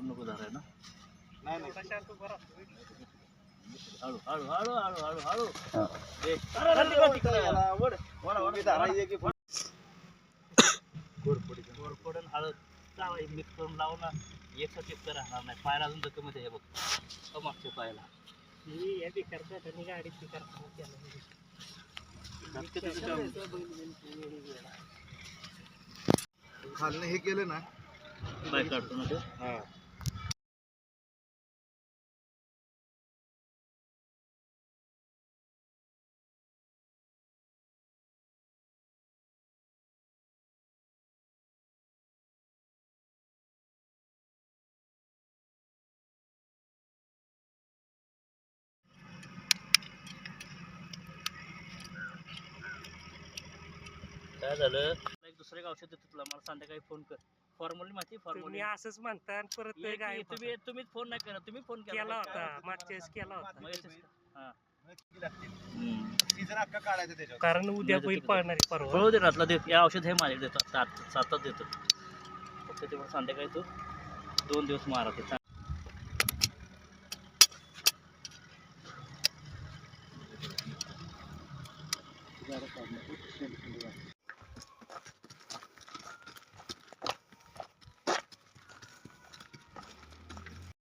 नको धराय ना. नाही नाही हळू हळू हळू हळू हळू हळू गोरपडून हळद चांगली मिक्स करून लावू ना. एकच एक राहणार नाही. पायला अजून तर कमी आहे बघ मागच्या पायला. खालनं हे केलं ना बाय काढतो ना ते. काय झालं एक दुसरं एक औषध देतो तुला. मला संध्याकाळी फोन कर. फॉर्मली माहिती फॉर्मली असंच म्हणता परत तुम्हीच फोन नाही केला. तुम्ही फोन केला होता मागच्या वेळेस केला होता. सीझन अख्खा काढायचं त्याच्यावर. कारण उद्या बैल पळणार आहे परवा. कळू दे रातला दे. या औषध हे माझ्याकडे देतो. सातच देतो. फक्त तेवढं संध्याकाळी तू 2 दिवस मारा ते.